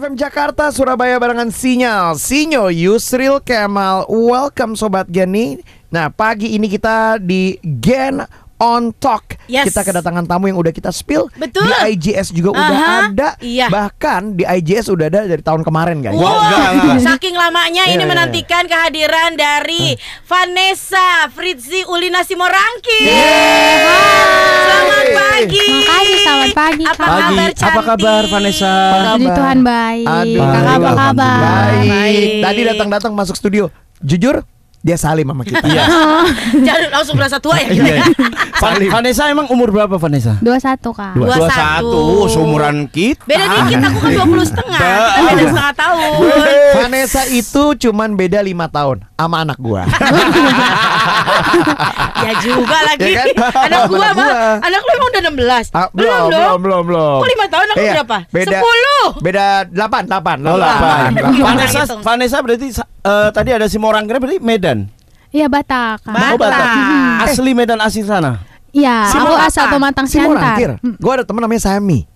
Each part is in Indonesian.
FM Jakarta, Surabaya barengan Sinyal, Sinyo, Yusril Kemal. Welcome Sobat Geni. Nah, pagi ini kita di Gen on Talk. Kita kedatangan tamu yang udah kita spill. Betul. Di IGS juga udah ada. Bahkan di IGS udah ada dari tahun kemarin, guys. Saking lamanya ini menantikan kehadiran dari Vanessa Fritzi Ulina Simorangki. Selamat pagi. Makasih, selamat pagi. Apa kabar cantik? Apa kabar Vanessa? Puji Tuhan baik. Kakak apa kabar? Baik. Tadi datang masuk studio. Jujur, dia salim sama kita. Jangan langsung berasa tua ya kita. Vanessa emang umur berapa Vanessa? 21 Kak. 21. Seumuran kita. Beda dikit, aku kan 20 setengah. Kita beda setengah tahun. Vanessa itu cuman beda 5 tahun sama anak gua. Ya juga lagi. Ya kan? Anak gua mah. Anak lu emang udah 16. Belum. Kok 5 tahun aku berapa? Beda 10. Beda 8. Vanessa berarti tadi ada Simorangkir berarti Medan. Iya, Batak Kak. Batak. Asli Medan asli sana. Iya, aku asal Pematang Siantar. Gua ada temen namanya Sami.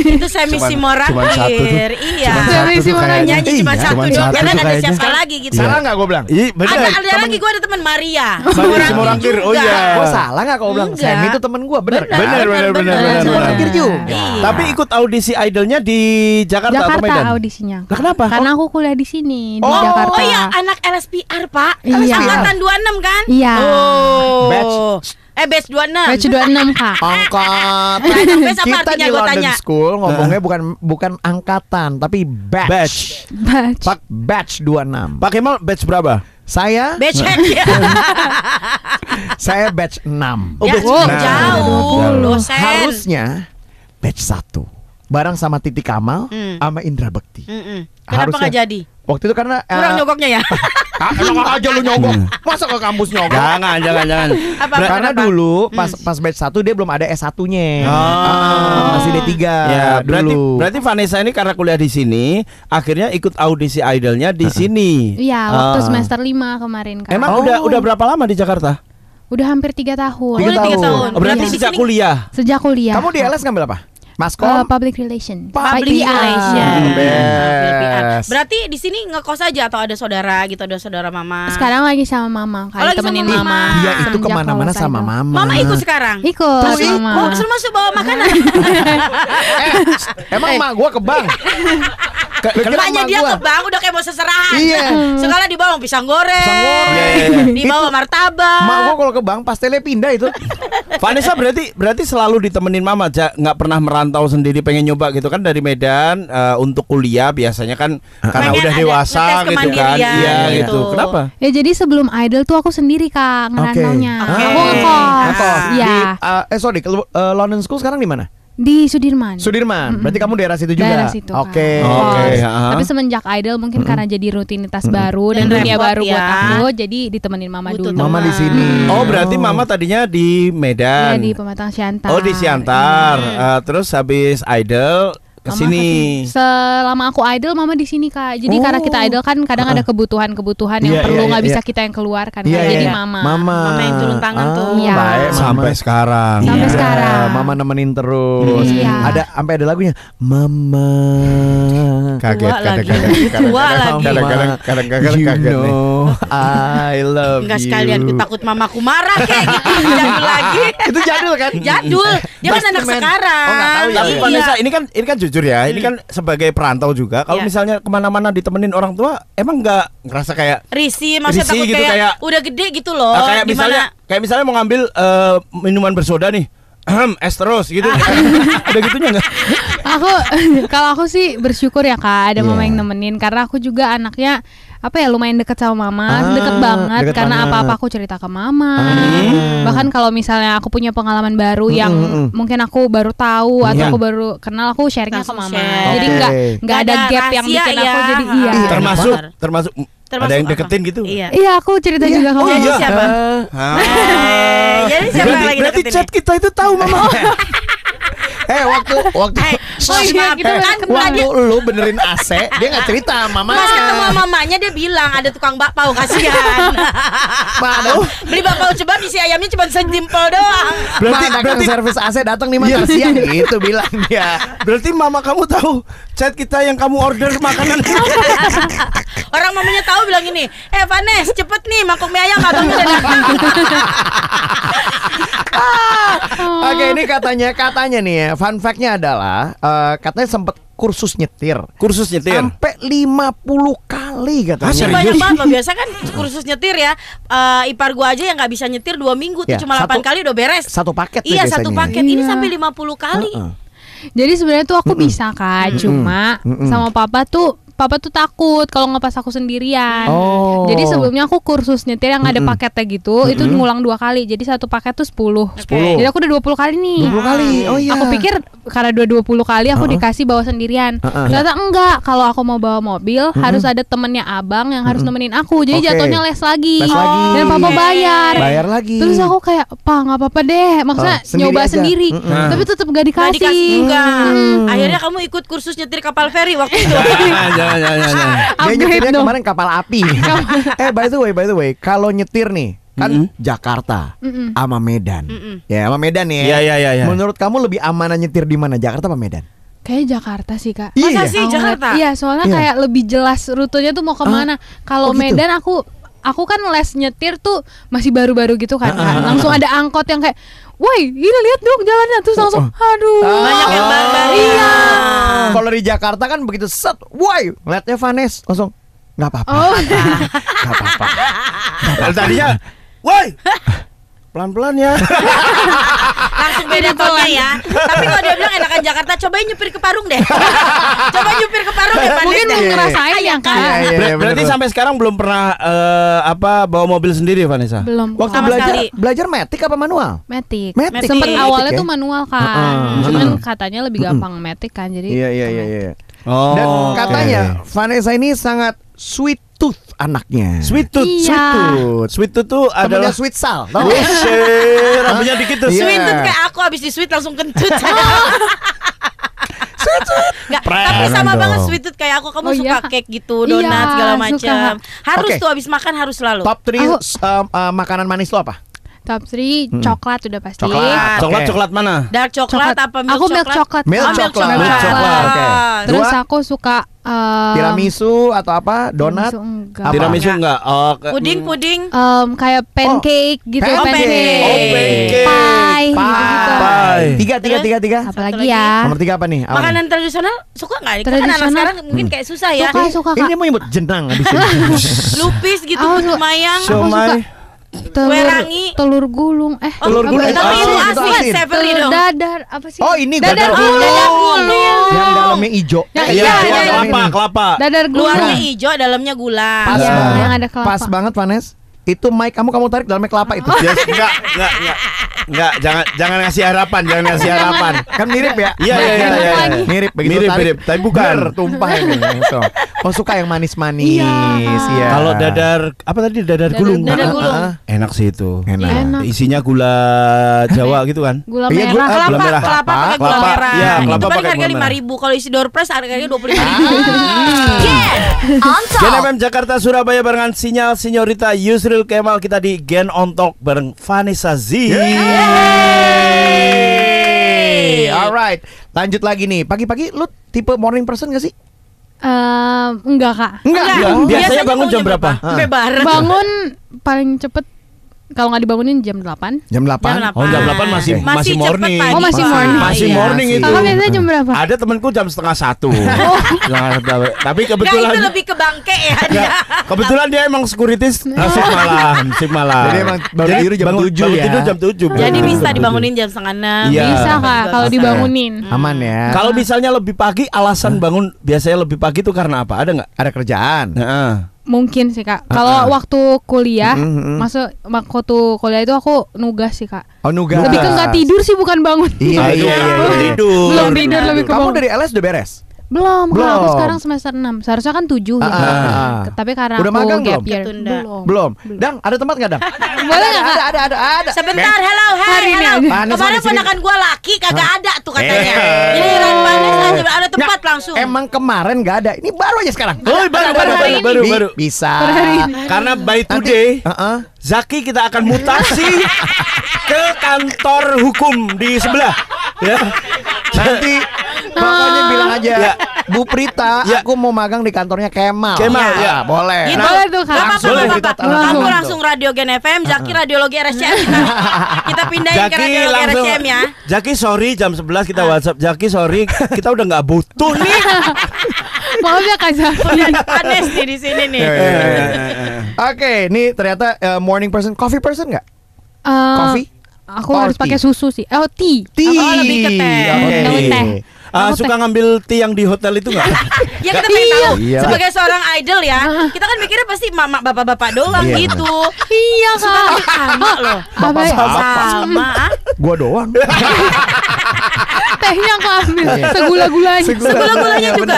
Itu Semi Simorangkir. Iya. Semi Simorangkir. Nyanyi cuma satu doang. Karena ada siapa lagi gitu. Salah nggak gue bilang? Iya benar. Ada lagi gue ada teman Maria. Simorangkir. Oh iya. Gue salah nggak kalau bilang Semi itu temen gue? Bener. Benar. Simorangkir juga. Tapi ikut audisi idolnya di Jakarta atau Medan? Jakarta audisinya. Nah, kenapa? Karena aku kuliah di sini di Jakarta. Oh iya, anak LSPR Pak. Iya. Angkatan 26 kan? Iya. Batch 26. Batch 26 Kak. Angkat. Kita di London School ngomongnya bukan angkatan tapi batch. Pak batch 26. Pak Kemal batch berapa? Saya Batch Saya batch 6. Jauh. Dosen. Harusnya batch 1 bareng sama Titi Kamal sama Indra Bekti. Kenapa nggak jadi? Waktu itu karena kurang nyogoknya ya. Enak aja lu nyogok. Masa ke kampus nyogok? Jangan. Karena dulu pas batch 1 dia belum ada S1-nya. Masih D3 ya, dulu. Berarti Vanessa ini karena kuliah di sini, akhirnya ikut audisi idolnya di sini. Iya, waktu semester 5 kemarin Kak. Emang udah berapa lama di Jakarta? Udah hampir 3 tahun. 3 tahun. Berarti sejak kuliah. Sejak kuliah. Kamu di LS ngambil apa? Maskom? Public Relation. Public Relation. Best. Berarti di sini ngekos aja atau ada saudara gitu, ada saudara mama? Sekarang lagi sama mama, lagi temenin sama mama. Dia itu kemana-mana sama mama. Mama ikut sekarang? Ikut sama. Suruh masuk bawa makanan. Emang mak gue ke bank. Maknya dia ke bank udah kayak mau seserahan. Iya. Sekali dibawa pisang goreng. Dibawa martabak. Mak gue kalau ke bank pastelnya pindah itu. Vanessa berarti selalu ditemenin mama, nggak pernah merantau sendiri pengen nyoba gitu kan dari Medan untuk kuliah biasanya kan karena pengen udah dewasa gitu kan. Iya gitu. Kenapa? Ya jadi sebelum idol tuh aku sendiri Kak ngerantaunya. Aku ngekos. Iya. Sorry, London School sekarang di mana? Di Sudirman. Berarti kamu daerah situ juga? Daerah situ. Oke. Tapi semenjak idol mungkin karena jadi rutinitas baru dan dunia baru buat aku, jadi ditemenin mama dulu. Mama di sini. Oh, berarti mama tadinya di Medan. Iya, di Pematang Siantar. Oh, di Siantar. Terus habis idol kesini. Selama aku idol mama di sini Kak. Jadi karena kita idol kan kadang ada kebutuhan yang perlu nggak bisa kita yang keluarkan. Jadi mama yang turun tangan tuh. Iya. Sampai sekarang. Mama nemenin terus. Ada sampai ada lagunya Mama. Kaget kadang-kadang kaget nih. I love you. Enggak sekalian aku takut mamaku marah kayak gitu. Jadul lagi. Itu jadul kan? Jadul. Dia kan anak sekarang. Oh, nggak tahu ya. Tapi Vanessa ini kan jujur ya, ini kan sebagai perantau juga. Kalau misalnya kemana-mana ditemenin orang tua, emang nggak ngerasa kayak risih, maksudnya takut gitu, kayak udah gede gitu loh. Kayak misalnya mau ngambil minuman bersoda nih, es terus gitu. Ada gitunya nggak? Kalau aku sih bersyukur ya Kak ada mama yang nemenin karena aku juga anaknya lumayan deket sama mama, deket banget karena apa-apa aku cerita ke mama. Bahkan kalau misalnya aku punya pengalaman baru yang mungkin aku baru tahu atau aku baru kenal, aku sharingnya ke mama. Jadi nggak ada gap yang bikin aku jadi termasuk ada yang deketin gitu. Iya, aku cerita juga ke mama. Jadi siapa? Jadi siapa yang lagi deketin? Berarti chat kita itu tahu mama. waktu waktu lu benerin AC, dia nggak cerita mamanya. Pas ketemu mamanya dia bilang ada tukang bakpao, kasihan. Beli bakpao coba isi ayamnya cuma sejempol doang. Berarti servis AC datang nih mas siang gitu bilang dia. Berarti mama kamu tahu chat kita yang kamu order makanan. Orang mamanya tahu bilang gini, Vanes cepet nih mangkok mie ayam abang udah datang. Oke, ini katanya nih ya, fun fact-nya adalah katanya sempet kursus nyetir sampai 50 kali katanya. Ini banyak banget. Biasa kan kursus nyetir ya, ipar gua aja yang nggak bisa nyetir 2 minggu tuh cuma 8 kali udah beres. Satu paket. Iya, satu paket. Ini sampai 50 kali. Jadi sebenarnya tuh aku bisa Kak, cuma sama papa tuh takut kalau ngepas aku sendirian. Jadi sebelumnya aku kursus nyetir yang ada paketnya gitu, itu ngulang 2 kali. Jadi satu paket tuh 10. Jadi aku udah 20 kali nih. 20 kali. Oh iya. Aku pikir karena 20 kali aku dikasih bawa sendirian. Ternyata enggak. Kalau aku mau bawa mobil harus ada temennya abang yang harus nemenin aku. Jadi jatuhnya les lagi. Dan papa bayar lagi. Terus aku kayak, "Pa, nggak apa-apa deh." Maksudnya nyoba sendiri. Tapi tetap gak dikasih. Akhirnya kamu ikut kursus nyetir kapal feri waktu itu. Dia nyetirnya kemarin kapal api. By the way, kalau nyetir nih kan Jakarta sama Medan. Ya, sama Medan nih. Iya. Menurut kamu lebih aman nyetir di mana, Jakarta apa Medan? Kayak Jakarta sih Kak. Masa sih Jakarta? Iya, soalnya kayak lebih jelas rutenya tuh mau kemana. Kalau gitu? Medan aku kan les nyetir tuh masih baru-baru gitu kan. Langsung ada angkot yang kayak, "Woi, ini lihat dong jalannya." Terus langsung, aduh. Banyak yang barbar. Iya. Kalau di Jakarta kan begitu set, woi, lihatnya Vanes langsung nggak apa-apa. Nggak apa-apa. Tadinya, woi, pelan-pelan ya. Langsung beda tone ya. Tapi kalau dia bilang enakan Jakarta, cobain nyupir ke Parung deh. Coba nyupir ke Parung deh. Mungkin belum ngerasain ya Kak. Berarti sampai sekarang belum pernah bawa mobil sendiri Vanessa? Belum. Waktu belajar matic apa manual? Matic. Sempet awalnya tuh manual kan. Cuman katanya lebih gampang matic kan. Jadi Iya. Dan katanya Vanessa ini sangat sweet tooth anaknya. Sweet tooth. Tuh adalah sweet sal. Rambutnya dikit tuh. Sweet tooth kayak aku habis di sweet langsung kentut. Nggak, tapi sama banget sweet tooth kayak aku. Kamu suka cake gitu, donat segala macam. Harus tuh habis makan harus selalu. Top 3 makanan manis lo apa? Top 3 coklat udah pasti. Coklat mana? Dark coklat apa milk aku coklat? Milk coklat. Milk coklat. Oke. Terus aku suka tiramisu atau apa? Donat? Tiramisu enggak. Puding. Kayak pancake gitu. Pancake. Pie. Tiga. Apalagi ya? Nomor 3 apa nih? Makanan tradisional suka nggak? Kan anak sekarang mungkin kayak susah ya. Suka. Ini mau nyebut jenang di sini. Lupis gitu, putu mayang. Telur gulung. Telur gulung. Tapi itu asli Severly dong. Dadar apa sih? Oh, ini dadar gulung. Yang dalamnya hijau. Iya, kelapa. Dadar gulung. Luarnya hijau, dalamnya gula. Pas yang ada kelapa. Pas banget Vanes. Itu mic kamu tarik dalamnya kelapa itu. Enggak, jangan ngasih harapan, Kan mirip ya? Iya. Mirip begitu mirip, tapi bukan. Tumpah ini gitu. Oh, suka yang manis-manis ya. Kalau dadar apa tadi? Dadar gulung. Enak sih itu. Enak. Isinya gula Jawa gitu kan? Gula Iya, merah. Kelapa pakai gula merah. Iya, kelapa Itu pakai harga gula merah. 5.000. Kalau isi door prize harganya 25.000. Gen FM Jakarta Surabaya barengan Sinyal Sinyorita Yusril Kemal. Kita di Gen On Talk bareng Vanessa Z. Alright, lanjut lagi nih. Pagi-pagi lu tipe morning person gak sih? Enggak Kak. Enggak. Biasanya bangun jam berapa? Sampai bareng. Bangun paling cepet kalau nggak dibangunin jam 8. Jam 8. Oh, jam 8 masih morning. Pagi. Oh, masih morning. Masih morning itu. Kakak biasanya jam berapa? Ada temanku jam 12:30. Tapi Nah, kebetulan itu lebih ke bangke ya dia. kebetulan dia emang securities shift malam. Jadi emang baru tidur jam 7 ya. Tidur jam 7. Jadi bisa dibangunin jam 5:30. Iya. Bisa Kak kalau dibangunin. Aman ya. Kalau misalnya lebih pagi, alasan bangun biasanya lebih pagi itu karena apa? Ada nggak? Ada kerjaan. Mungkin sih Kak. Kalau waktu kuliah, waktu kuliah itu aku nugas sih Kak. Oh, nugas. Lebih ke nggak tidur sih bukan bangun. Iya. Tidur. Belum tidur lebih ke Kamu bangun. dari LS udah beres? Belum, kalau aku sekarang semester 6. Seharusnya kan 7 ya. Tapi karena udah aku magang gap belum? year. Belum. Dang, ada tempat enggak, Dang? Boleh enggak? Ada. Sebentar, hello. Kemarin ponakan gua laki kagak ada tuh katanya. Jadi Panes aja ada tempat langsung. Emang kemarin enggak ada. Ini baru aja sekarang. Oh, baru. Bisa. Karena by today Zaki kita akan mutasi ke kantor hukum di sebelah ya. Nanti pokoknya bilang aja Bu Prita, aku mau magang di kantornya Kemal. Ya, boleh. Gitu. Boleh tuh, Kak. Kamu langsung Radio Gen FM, Zaki radiologi RSCM. Kita pindahin ke radiologi RSCM ya. Zaki sorry jam 11 kita WhatsApp. Zaki sorry kita udah nggak butuh nih. Maaf ya Kak Zaki. Udah panes nih di sini nih. Oke, ini ternyata morning person, coffee person nggak? Coffee? Aku harus pakai susu sih. Oh, tea. Oh, lebih ke teh. Oke. Suka ngambil tea yang di hotel itu nggak? Ya kita pengen tahu. Sebagai seorang idol ya, kita kan mikirnya pasti mama bapak-bapak doang gitu. Iya Kak. Sama loh. Sama. Gua doang. Tehnya aku ambil. Segula-gulanya. Segula-gulanya juga.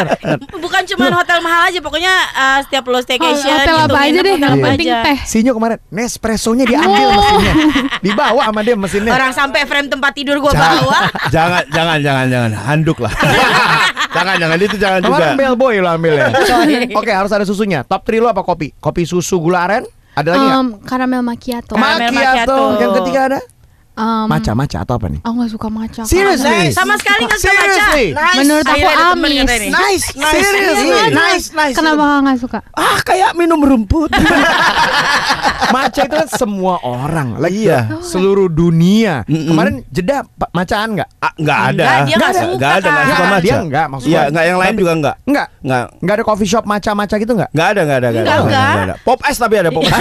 Bukan cuma hotel mahal aja, pokoknya setiap lo staycation hotel apa aja deh, yang penting teh. Sinyo kemarin Nespressonya diambil mesinnya. Dibawa sama dia mesinnya. Orang sampai frame tempat tidur gua bawa. Jangan handuk lah. jangan itu jangan juga. Kemarin bellboy lo ambil ya. Oke, harus ada susunya. Top 3 lo apa kopi? Kopi susu gula aren? Ada lagi nggak? Caramel macchiato. Macchiato. Yang ketiga ada? Maca atau apa nih? Aku gak suka maca. Seriously? Sama sekali gak suka maca. Menurut aku amis. Nice. Kenapa gak suka? Kayak minum rumput. Maca itu kan semua orang, seluruh dunia. Kemarin jeda macaan nggak? Nggak ada. Dia nggak suka. Nggak ada. Nggak suka maca. Dia nggak maksudnya. Iya, nggak yang lain juga nggak. Nggak ada coffee shop maca gitu nggak? Nggak ada. Pop es tapi ada pop es.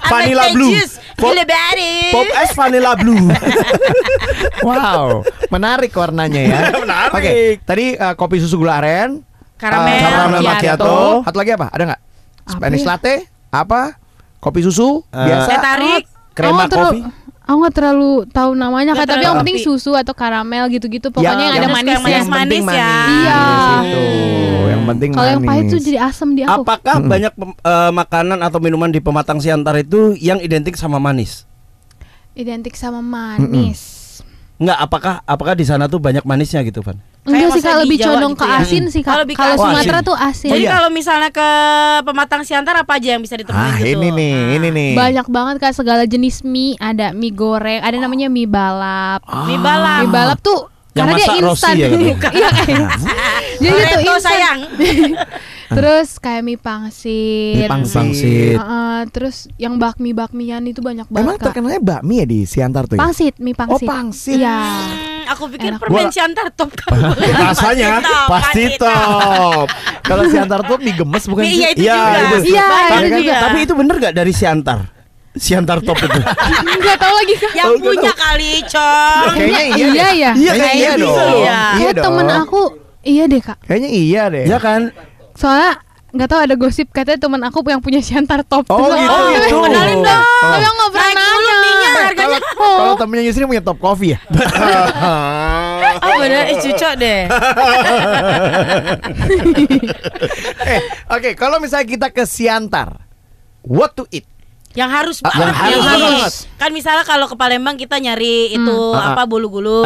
Vanilla blue. Pop es vanilla blue. Wow, menarik warnanya ya. Menarik. Oke, tadi kopi susu gula aren, caramel macchiato. Satu lagi apa? Ada nggak? Spanish latte? Apa? Kopi susu biasa? Teh tarik. Krema kopi. Aku gak terlalu tahu namanya Kak, tapi yang penting susu atau karamel gitu-gitu. Pokoknya yang ada manisnya. Manis ya. Iya. Yang penting kalau yang pahit tuh jadi asam di aku. Apakah banyak makanan atau minuman di Pematang Siantar itu yang identik sama manis? Identik sama manis. Enggak, apakah di sana tuh banyak manisnya gitu, Van? Enggak sih Kak, lebih condong ke asin sih Kak. Kalau Sumatera tuh asin. Jadi kalau misalnya ke Pematang Siantar apa aja yang bisa ditemuin gitu? Ini nih. Banyak banget Kak, segala jenis mie. Ada mie goreng, ada namanya mie balap. Mie balap tuh yang karena dia instan. Ya, iya kayak. Jadi itu sayang. Terus kayak mie pangsit. Terus yang bakmian itu banyak banget. Emang terkenalnya bakmi ya di Siantar tuh ya? Mie pangsit. Oh, pangsit. Iya. Aku pikir permen Siantar top. Rasanya pasti top. Kalau Siantar top mie gemes bukan sih? Iya itu juga. Iya. Tapi itu bener gak dari Siantar? Siantar top itu. Enggak tahu lagi Kak. Yang punya kali, Cong. Kayaknya iya ya. Kayaknya iya dong. Kayak temen aku iya deh Kak. Kayaknya iya deh. Iya kan? Soalnya nggak tahu ada gosip katanya teman aku yang punya Siantar top. Oh gitu. Kenalin dong. Tapi aku nggak pernah nanya. Harganya. Kalau temennya Yusri punya top coffee ya. Oh benar, cucok deh. Oke, kalau misalnya kita ke Siantar, what to eat? Yang harus Yang harus. Kan misalnya kalau ke Palembang kita nyari itu apa bulu gulung,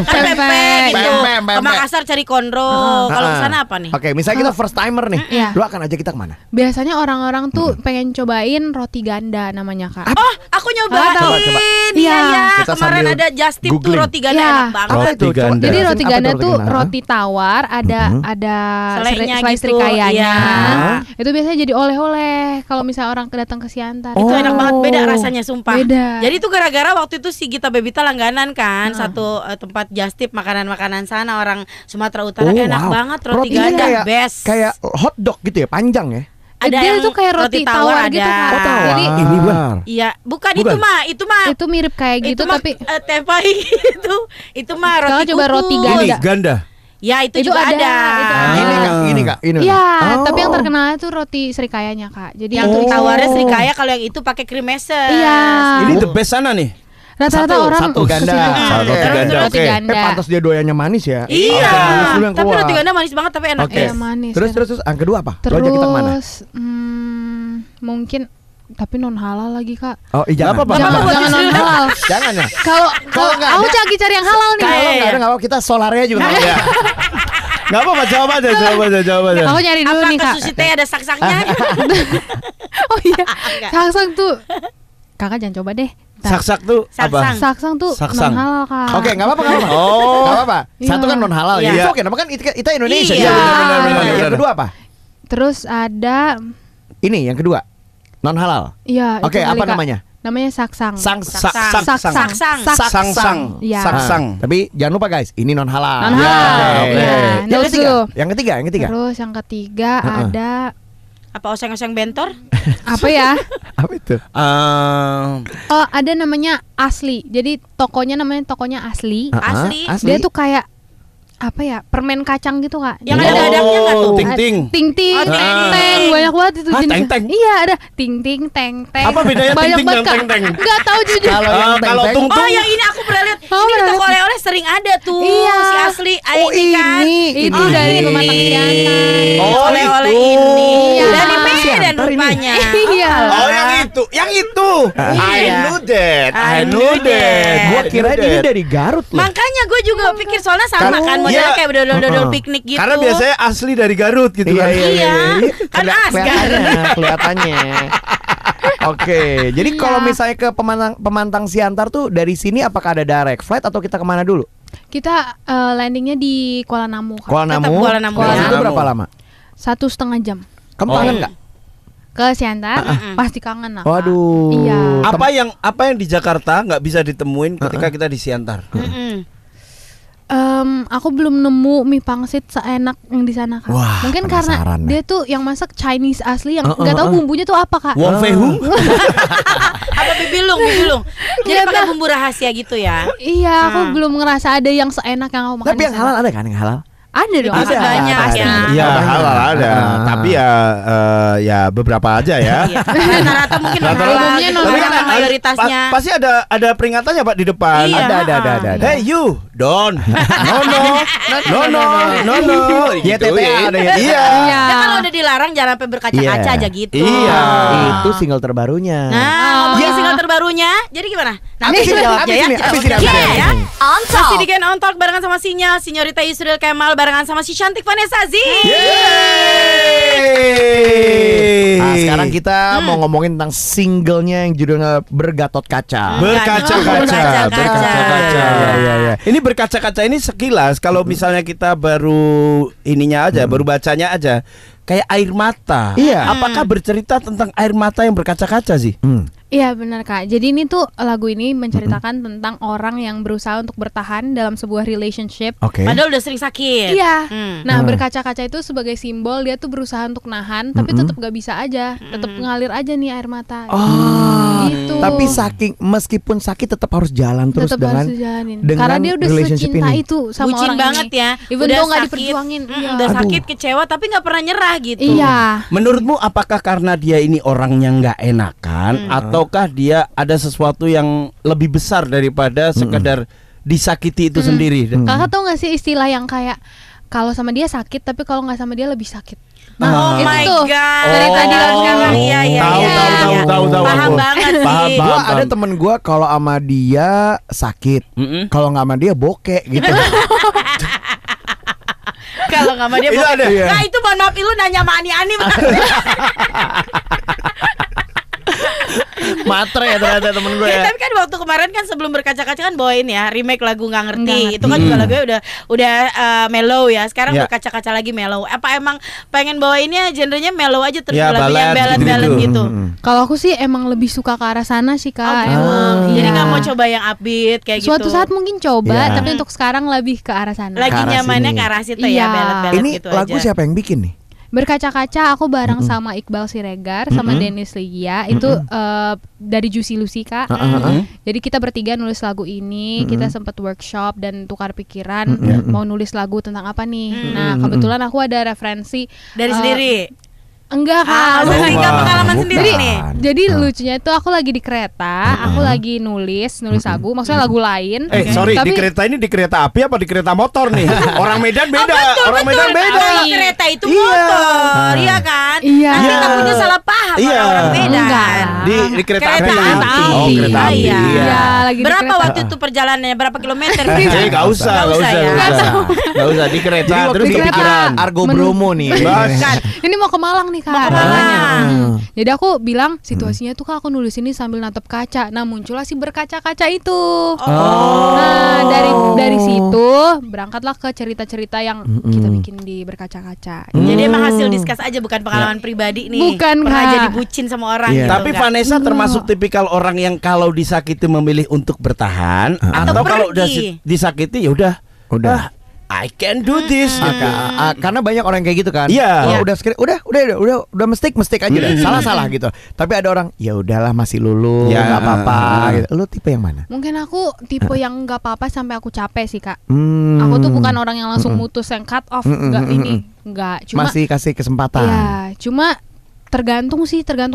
pempek gitu. Ke Makassar cari konro. Kalau ke sana apa nih? Oke, misalnya kita first timer nih, lu akan ajak kita kemana? Biasanya orang-orang tuh pengen cobain roti ganda namanya Kak. Oh, aku nyobain. Iya. Kemarin ada Just Tip tuh roti ganda enak banget. Apa itu? Jadi roti ganda tuh roti tawar, ada selai serikayanya. Itu biasanya jadi oleh-oleh kalau misalnya orang datang ke Siantar. Itu enak banget, beda rasanya sumpah. Beda. Jadi itu gara-gara waktu itu si Gita Bebita langganan kan satu tempat Just Tip makanan-makanan sana orang Sumatera Utara enak banget roti ganda best. Kayak hotdog gitu ya, panjang ya. Ada dia tuh kayak roti tawar gitu Kak. Oh, tawar. Jadi ini benar. Iya, bukan. Itu mah itu mirip kayak gitu tapi teh pahit itu mah roti coba roti ganda. Ini ganda. Ya itu juga ada. Ini Kak. Iya, tapi yang terkenal itu roti serikayanya Kak. Jadi yang tawarnya serikaya, kalau yang itu pakai krim meses. Iya. Ini the best sana nih. Rata-rata orang satu ganda. Satu ganda. Roti ganda. Pantas dia doyannya manis ya. Iya. Yang Tapi kuah. roti ganda manis banget tapi enak. Oke. Iya, manis. Terus yang kedua apa? Lo ajak kita kemana? Terus mungkin tapi non halal lagi Kak. Oh, jangan apa-apa. Jangan non halal. Jangan ya. Kalau nggak aku ada. cari yang halal nih. Kalau nggak ada nggak apa, kita solarnya juga nggak ada. Nggak apa-apa, jawab aja. Aku nyari dulu Apa nih ke Kak. sushi teh ada sak-saknya? Oh iya. Enggak. Saksang tuh. Kakak jangan coba deh. Sak-sak tuh apa? Saksang. Saksang tuh Saksang. non halal Kak. Oke, nggak apa-apa, nggak apa-apa. Oh. Nggak apa-apa. Satu Iya. kan non halal ya. Iya. Oke, nama kan kita Indonesia. Iya. Benar. Benar. Yang kedua apa? Terus ada Ini yang kedua. Non halal. iya Oke, itu kali, apa Kak. namanya? Namanya saksang. Saksang. Saksang. Iya. Saksang. Tapi jangan lupa guys, ini non halal. Non halal. Oke. Iya. Yang Terus ketiga, tuh. yang ketiga. Terus yang ketiga Heeh. ada Apa oseng-oseng bentor? apa ya? Apa itu? Oh, ada namanya Asli. Jadi tokonya Asli. Asli. Dia tuh kayak apa ya? Permen kacang gitu, Kak. Yang Jadi ada dadahnya nggak tuh? Ting-ting. Ting-ting, Oh, teng-teng, banyak banget itu Hah, jenis. teng-teng? Iya, ada ting-ting, teng-teng. Apa bedanya Banyak ting-ting banget, dan Kak. teng-teng? Nggak tahu jujur. Kalau yang Kalau teng-teng- tung-tung. Oh, yang ini aku pernah lihat. Oh, Ini di pernah toko lihat. oleh-oleh sering ada tuh. Iya. Si Asli Oh, ini kan. Itu dari pematang siantar. Oh, oleh-oleh itu. ini. Iya. Dari Medan Siantar ini. rupanya. Iya. Oh, yang itu. I Iya. knew that. I knew that. Gua kira ini dari Garut loh. Makanya gue juga pikir soalnya sama kan modelnya Iya. kayak dodol-dodol piknik gitu. Karena biasanya asli dari Garut gitu kan. Iya. Kan Asgar. Kelihatannya. Oke, jadi Iya. kalau misalnya ke Pemantang Siantar tuh dari sini apakah ada direct flight atau kita kemana dulu? Kita landingnya di Kuala Namu, Kak. Kuala Tetap Namu. Kuala Namu Kuala ya. Namu itu berapa lama? 1,5 jam. Kamu Oh. kangen nggak? Ke Siantar pasti kangen lah, Kak. Waduh. Iya. Apa yang di Jakarta nggak bisa ditemuin ketika kita di Siantar? Aku belum nemu mie pangsit seenak yang di sana, Kak. Wah, Mungkin penasaran karena deh. dia tuh yang masak Chinese asli yang nggak tahu bumbunya tuh apa, Kak. Wong Fei Hung? Apa bibilung. Jadi Iya, pakai Kak. bumbu rahasia gitu ya. Iya, aku belum ngerasa ada yang seenak yang aku makan. Tapi di yang sana. halal ada kan yang halal? Ada dong. Ada. Banyak pasti. ya. Iya, Banyak. halal ada. Tapi ya beberapa aja ya. Iya. Rata-rata mungkin non Rata-rata. halal Umumnya gitu non kan, halal. karena mayoritasnya. Pasti ada peringatannya Pak di depan. Iya. Ada. Hey you, don't. No. Iya, Gitu, TTA ya. ada ya. Iya. Iya. Ya kalau udah dilarang jangan sampai berkaca-kaca Iya. aja gitu. Iya. Itu single terbarunya. Nah, ngomongin Ya. single terbarunya. Jadi gimana? Abis ini, jawabnya abis ini, ya. abis ini, abis Iya, ini. ya. Masih di Gen On Talk barengan sama Sinyal, Sinyorita Yusril Kemal barengan sama si cantik Vanessa Z. Yeay. Nah, sekarang kita mau ngomongin tentang singlenya yang judulnya Bergatot Kaca. Berkaca-kaca. Berkaca-kaca. Iya. Ini berkaca-kaca ini sekilas kalau misalnya kita baru ininya aja, baru bacanya aja kayak air mata. Iya. Apakah bercerita tentang air mata yang berkaca-kaca sih? Iya benar, Kak. Jadi ini tuh lagu ini menceritakan tentang orang yang berusaha untuk bertahan dalam sebuah relationship. Oke. Padahal udah sering sakit. Iya. Hmm. Nah, berkaca-kaca itu sebagai simbol dia tuh berusaha untuk nahan, tapi tetap gak bisa aja, tetap ngalir aja nih air mata. Oh. Gitu. Tapi meskipun sakit tetap harus jalan terus tetap dengan harus dijalanin. dengan Karena dia udah relationship secinta ini. itu sama Bucin orang banget ini. ya. Even Udah though nggak sakit, diperjuangin. Iya. udah Aduh. sakit, kecewa tapi nggak pernah nyerah gitu. Iya. Menurutmu apakah karena dia ini orangnya nggak enakan ataukah dia ada sesuatu yang lebih besar daripada sekedar disakiti itu sendiri? Kakak tau gak sih istilah yang kayak kalau sama dia sakit tapi kalau nggak sama dia lebih sakit. Oh itu my tuh. god. Dari tadi lagu sekarang iya. Tahu. Paham aku. banget Paham, sih. paham. Gua ada temen gue kalau sama dia sakit, kalau nggak sama dia bokeh gitu. Kalau nggak sama dia Itu boleh. ada, ya? Nah itu mohon maaf lu nanya sama Ani Matre ya ternyata temen gue Ya, ya. tapi kan waktu kemarin kan sebelum berkaca-kaca kan bawain ya remake lagu nggak ngerti. Itu kan juga lagunya udah mellow ya. Sekarang Ya. berkaca-kaca lagi mellow. Apa emang pengen bawainnya genrenya mellow aja terus Ya, lagunya ballad ballad gitu-gitu. gitu. Kalau aku sih emang lebih suka ke arah sana sih, Kak. Oh, Emang. Jadi Iya. nggak mau coba yang upbeat kayak gitu. Suatu saat mungkin coba, Iya. tapi untuk sekarang lebih ke arah sana. lagi Ke arah nyamannya sini. ke arah situ Iya. ya ballad-ballad Ini gitu lagu aja. siapa yang bikin nih? Berkaca-kaca aku bareng sama Iqbal Siregar sama Dennis Ligia itu dari Juicy Lucy, Kak. Jadi kita bertiga nulis lagu ini, kita sempat workshop dan tukar pikiran mau nulis lagu tentang apa nih. Nah, kebetulan aku ada referensi Dari sendiri. Enggak kan. Tinggal pengalaman sendiri nih. Jadi lucunya itu aku lagi di kereta, aku lagi nulis lagu, maksudnya lagu lain. Sorry, di kereta ini di kereta api apa di kereta motor nih? Orang Medan beda, orang Medan beda. Kereta itu motor, iya kan? Iya. Nanti takutnya salah paham orang Medan. Di kereta api. Oh, kereta api. Iya, lagi berapa waktu itu perjalanannya? Berapa kilometer? Gak usah di kereta terus kepikiran Argo Bromo nih. Ini mau ke Malang nih Kak. Jadi aku bilang situasinya tuh Kak, aku nulis ini sambil natap kaca. Nah muncullah si berkaca-kaca itu. Nah dari situ berangkatlah ke cerita-cerita yang kita bikin di berkaca-kaca. Jadi emang hasil diskus aja, bukan pengalaman pribadi nih. Bukan pernah Kak. jadi bucin sama orang gitu. Tapi Vanessa termasuk tipikal orang yang kalau disakiti memilih untuk bertahan atau kalau udah disakiti ya udah. I can do this. Karena banyak orang kayak gitu kan. Iya. Udah mistake aja deh. Salah gitu. Tapi ada orang ya udahlah masih lulus, nggak apa-apa. Gitu. Lu tipe yang mana? Mungkin aku tipe yang nggak apa-apa sampai aku capek sih Kak. Aku tuh bukan orang yang langsung mutus yang cut off. Enggak. Cuma masih kasih kesempatan. Iya. Cuma tergantung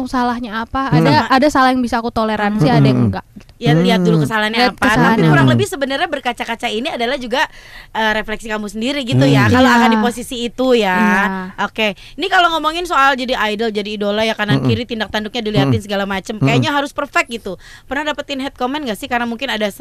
salahnya apa. Ada salah yang bisa aku toleransi, ada yang enggak. Ya lihat dulu kesalahannya apa. Tapi kurang apa. lebih sebenarnya berkaca-kaca ini adalah juga refleksi kamu sendiri gitu ya. Kalau akan di posisi itu ya. Oke. Ini kalau ngomongin soal jadi idol, jadi idola ya, kanan kiri tindak tanduknya dilihatin segala macem. Kayaknya harus perfect gitu. Pernah dapetin hate comment gak sih? Karena mungkin ada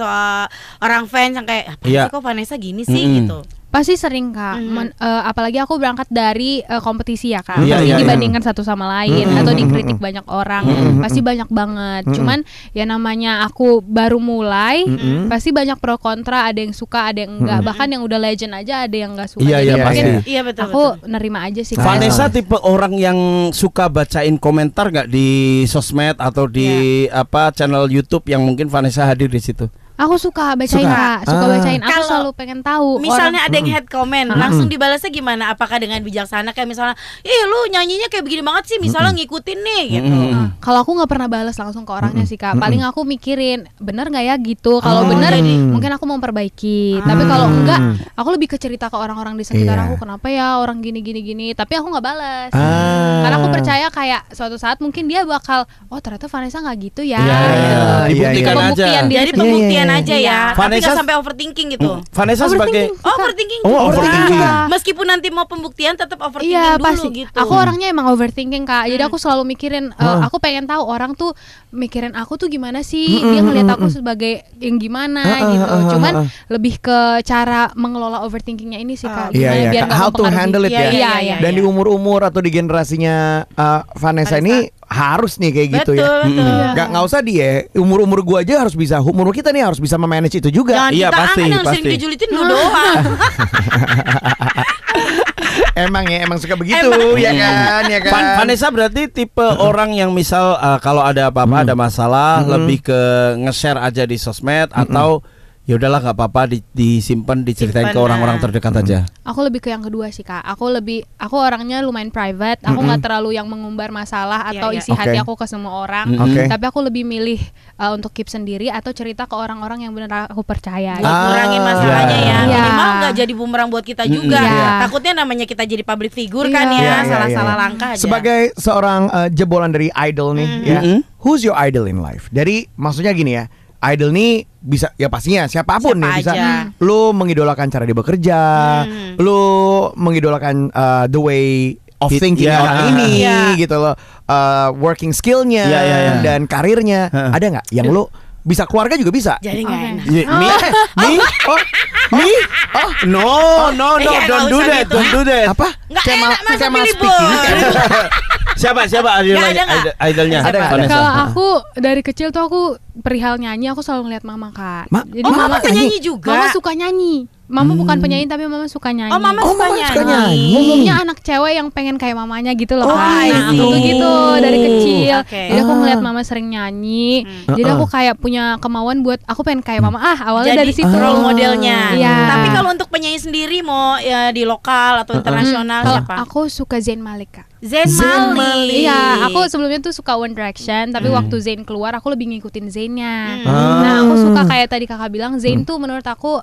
orang fans yang kayak apa sih kok Vanessa gini sih gitu. Pasti sering Kak. Apalagi aku berangkat dari kompetisi ya Kak. Pasti dibandingkan satu sama lain atau dikritik banyak orang. Pasti banyak banget. Cuman ya namanya aku baru mulai, pasti banyak pro kontra, ada yang suka, ada yang enggak. Bahkan yang udah legend aja ada yang enggak suka. Iya pasti. Iya betul. Aku nerima aja sih. Vanessa tipe orang yang suka bacain komentar nggak di sosmed atau di channel YouTube yang mungkin Vanessa hadir di situ? Aku suka bacain Kak, bacain. Aku selalu pengen tahu. Misalnya ada yang head comment, langsung dibalasnya gimana? Apakah dengan bijaksana kayak misalnya, lu nyanyinya kayak begini banget sih, misalnya ngikutin nih gitu. Kalau aku nggak pernah balas langsung ke orangnya sih Kak. Paling aku mikirin bener nggak ya gitu. Kalau bener mungkin aku mau perbaiki. Tapi kalau enggak, aku lebih ke cerita ke orang-orang di sekitar aku, kenapa ya orang gini. Tapi aku nggak balas. Karena aku percaya kayak suatu saat mungkin dia bakal, ternyata Vanessa nggak gitu ya. Dibuktikan aja. Jadi pembuktian aja ya. Tapi Vanessa gak sampai overthinking gitu. Vanessa sebagai overthinking. Meskipun nanti mau pembuktian tetap overthinking dulu pasti. gitu. Aku orangnya emang overthinking Kak. Jadi aku selalu mikirin, aku pengen tahu orang tuh mikirin aku tuh gimana sih. Dia ngeliat aku sebagai yang gimana gitu. Cuman lebih ke cara mengelola overthinkingnya ini sih Kak. Biar how to handle it ya. Dan di umur-umur atau di generasinya Vanessa ini harus nih kayak gitu ya. Nggak usah dia. Umur gua aja harus bisa. Umur kita nih harus bisa memanage itu juga. Iya pasti. Sering dijulitin lu doang. Emang suka begitu ya kan. Vanessa berarti tipe orang yang misal kalau ada apa-apa ada masalah lebih ke nge-share aja di sosmed atau ya udahlah nggak apa-apa disimpan diceritain ke orang-orang terdekat aja. Aku lebih ke yang kedua sih Kak. Aku orangnya lumayan private. Aku nggak terlalu yang mengumbar masalah atau isi hati aku ke semua orang. Tapi aku lebih milih untuk keep sendiri atau cerita ke orang-orang yang benar aku percaya. Kurangin masalahnya ya. Minimal nggak jadi bumerang buat kita juga. Takutnya namanya kita jadi public figure kan ya. Salah-salah langkah aja. Sebagai seorang jebolan dari idol nih ya, who's your idol in life? Dari maksudnya gini ya. Idol nih bisa ya pastinya siapapun nih bisa. Lu mengidolakan cara dia bekerja, lu mengidolakan the way of thinking orang ini gitu loh, working skillnya dan karirnya. Ada nggak yang lu bisa keluarga juga bisa? Jadi nggak enak. No, don't do that. Apa? Kemal speaking. Siapa idolnya? Kalau aku dari kecil tuh aku perihal nyanyi, aku selalu ngeliat mama Kak. Jadi mama penyanyi juga. Mama suka nyanyi. Mama bukan penyanyi tapi mama suka nyanyi. Mama suka nyanyi. Umumnya anak cewek yang pengen kayak mamanya gitu loh Kak. Aku gitu dari kecil. Jadi aku ngeliat mama sering nyanyi. Jadi aku kayak punya kemauan buat aku pengen kayak mama. Awalnya dari situ role modelnya. Tapi kalau untuk penyanyi sendiri mau ya di lokal atau internasional siapa? Aku suka Zayn Malik Kak. Zayn Malik. Iya, aku sebelumnya tuh suka One Direction, tapi waktu Zayn keluar aku lebih ngikutin Zaynnya. Nah, aku suka kayak tadi kakak bilang, Zayn tuh menurut aku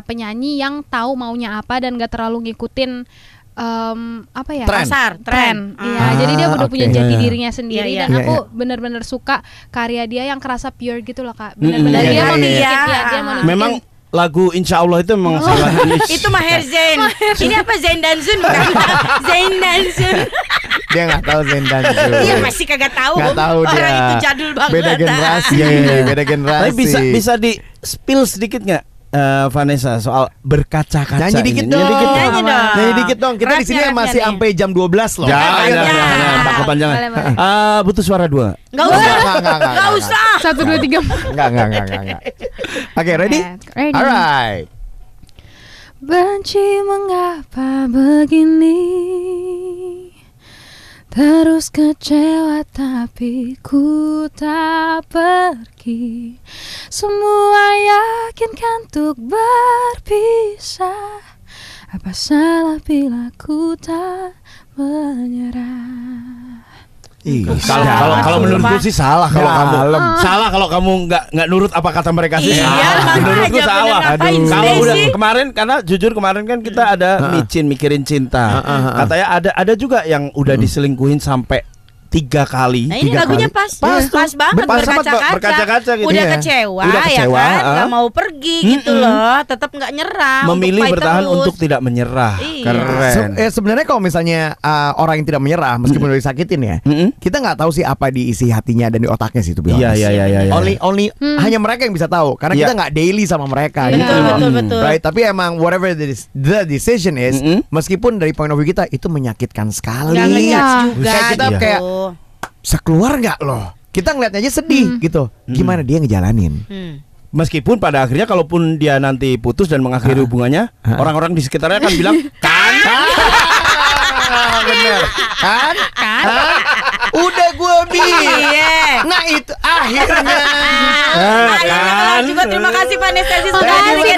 penyanyi yang tahu maunya apa dan gak terlalu ngikutin apa ya? Tren. Iya, jadi dia udah punya jati dirinya sendiri Iya, dan iya. aku benar-benar suka karya dia yang kerasa pure gitu loh Kak. Benar-benar dia mau nunjukin dia mau nunjukin. Memang lagu Insya Allah itu memang sangat niche. Itu Maher Zain. Ini apa Zain Danzun bukan? Zain Danzun. Dia nggak tahu Zain Danzun. Iya masih kagak tahu. Nggak tahu dia. Orang itu jadul banget. Beda generasi, beda generasi. Tapi bisa di spill sedikit nggak, Vanessa, soal berkaca-kaca? Nyanyi dikit ini? dong. Nyanyi dong. Nyanyi dikit dong. Kita di sini Rapnya masih nih. sampai jam 12 loh. Jangan, Pak kepanjangan. Boleh. Butuh suara 2. Enggak usah. Enggak. Enggak usah. 1, 2, 3. Enggak. Oke, ready? Ready. Alright. Benci mengapa begini, terus kecewa tapi ku tak pergi. Semua yakinkan untuk berpisah. Apa salah bila ku tak menyerah? Kalau menurutku sih salah kalau kamu. Salah kalau kamu nggak nurut apa kata mereka sih. Iya, Salah. Menurutku makanya salah. bener, ngapain Kalau sih? udah kemarin, karena jujur kemarin kan kita ada micin mikirin cinta. Katanya ada juga yang udah diselingkuhin sampai 3 kali. Nah ini 3 lagunya kali. pas Pas banget berkaca-kaca gitu. Udah Iya. kecewa, Udah ya kecewa, kan, nggak mau pergi gitu loh, tetap nggak nyerah. Memilih untuk fight bertahan terus. untuk tidak menyerah. Iya. Keren. Sebenarnya kalau misalnya orang yang tidak menyerah meskipun udah disakitin ya, kita nggak tahu sih apa di isi hatinya dan di otaknya sih itu. Iya. Only hanya mereka yang bisa tahu karena kita nggak daily sama mereka Betul, gitu loh. betul. Right? Tapi emang whatever the decision is, meskipun dari point of view kita itu menyakitkan sekali. Nggak ngejudge juga. Kayak kita gitu. kayak sekeluar nggak loh. Kita ngeliatnya aja sedih gitu. Gimana dia ngejalanin? Meskipun pada akhirnya kalaupun dia nanti putus dan mengakhiri hubungannya, orang-orang di sekitarnya akan bilang kan. Bener kan? Udah gue bilang. Iya. Nah itu akhirnya. Akhirnya kelar juga. Terima kasih Vanessa Sis. Terima kasih,